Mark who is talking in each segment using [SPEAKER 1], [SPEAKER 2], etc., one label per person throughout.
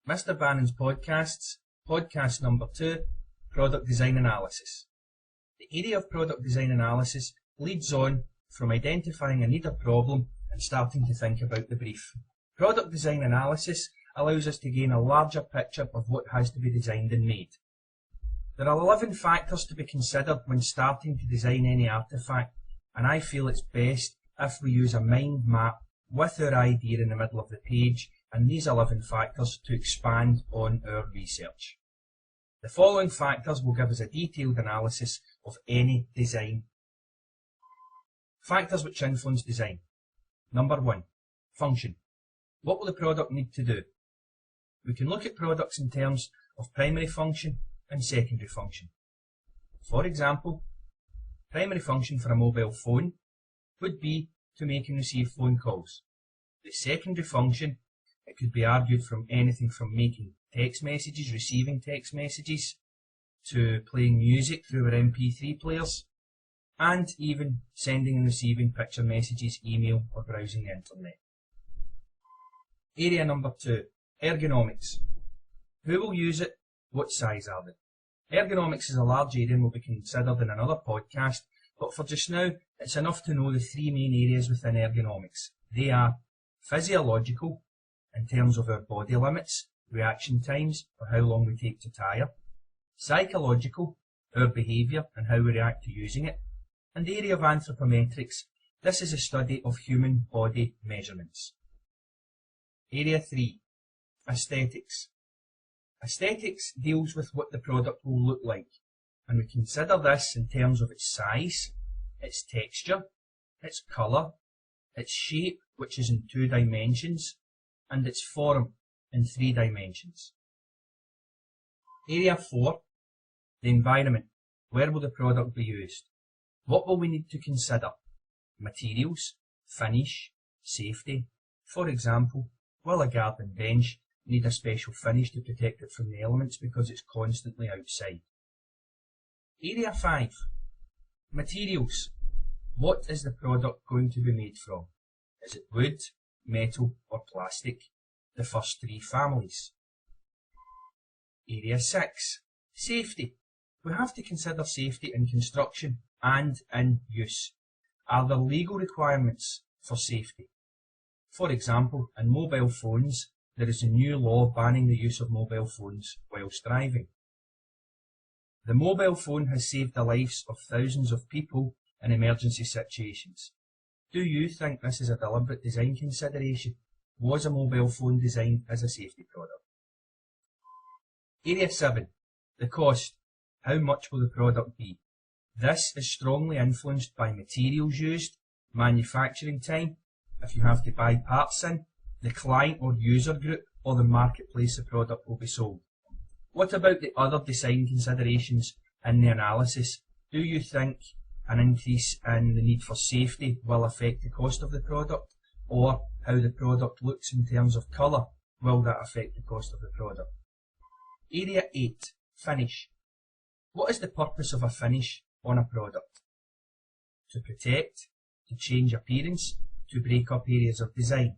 [SPEAKER 1] Mr. Bannon's podcasts, podcast number 2, Product Design Analysis. The area of product design analysis leads on from identifying a need or problem and starting to think about the brief. Product design analysis allows us to gain a larger picture of what has to be designed and made. There are 11 factors to be considered when starting to design any artefact, and I feel it's best if we use a mind map with our idea in the middle of the page and these 11 factors to expand on our research. The following factors will give us a detailed analysis of any design. Factors which influence design. Number 1. Function. What will the product need to do? We can look at products in terms of primary function and secondary function. For example, primary function for a mobile phone would be to make and receive phone calls. The secondary function, it could be argued from anything from making text messages, receiving text messages, to playing music through our MP3 players, and even sending and receiving picture messages, email, or browsing the internet. Area number 2, ergonomics. Who will use it? What size are they? Ergonomics is a large area and will be considered in another podcast, but for just now, it's enough to know the 3 main areas within ergonomics. They are physiological, in terms of our body limits, reaction times, or how long we take to tire. Psychological, our behaviour and how we react to using it. And the area of anthropometrics, this is a study of human body measurements. Area 3, aesthetics. Aesthetics deals with what the product will look like, and we consider this in terms of its size, its texture, its colour, its shape, which is in 2 dimensions, and its form in 3 dimensions. Area 4, the environment. Where will the product be used? What will we need to consider? Materials, finish, safety. For example, will a garden bench need a special finish to protect it from the elements because it's constantly outside? Area 5, materials. What is the product going to be made from? Is it wood, metal, or plastic? The first 3 families. Area 6, safety. We have to consider safety in construction and in use. Are there legal requirements for safety? For example, in mobile phones, there is a new law banning the use of mobile phones whilst driving. The mobile phone has saved the lives of thousands of people in emergency situations. Do you think this is a deliberate design consideration? Was a mobile phone designed as a safety product? Area 7, the cost. How much will the product be? This is strongly influenced by materials used, manufacturing time, if you have to buy parts in, the client or user group, or the marketplace the product will be sold. What about the other design considerations in the analysis? Do you think an increase in the need for safety will affect the cost of the product, or how the product looks in terms of colour? Will that affect the cost of the product? Area 8, finish. What is the purpose of a finish on a product? To protect, to change appearance, to break up areas of design.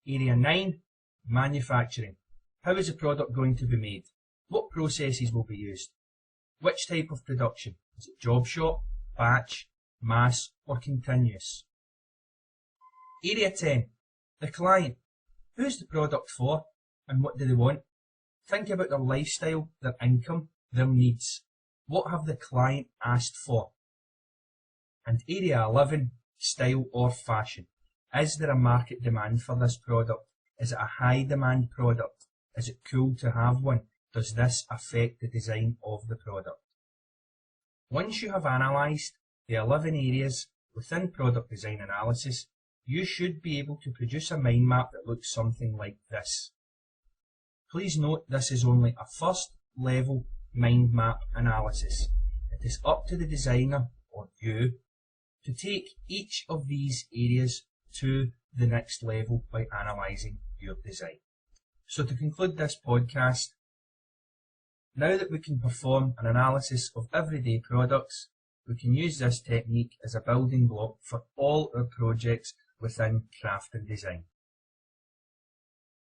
[SPEAKER 1] Area 9, manufacturing. How is the product going to be made? What processes will be used? Which type of production? Is it job shop, batch, mass, or continuous? Area 10, the client. Who is the product for and what do they want? Think about their lifestyle, their income, their needs. What have the client asked for? And Area 11, style or fashion. Is there a market demand for this product? Is it a high demand product? Is it cool to have one? Does this affect the design of the product? Once you have analysed the 11 areas within product design analysis, you should be able to produce a mind map that looks something like this. Please note this is only a first level mind map analysis. It is up to the designer, or you, to take each of these areas to the next level by analysing your design. So to conclude this podcast, now that we can perform an analysis of everyday products, we can use this technique as a building block for all our projects within craft and design.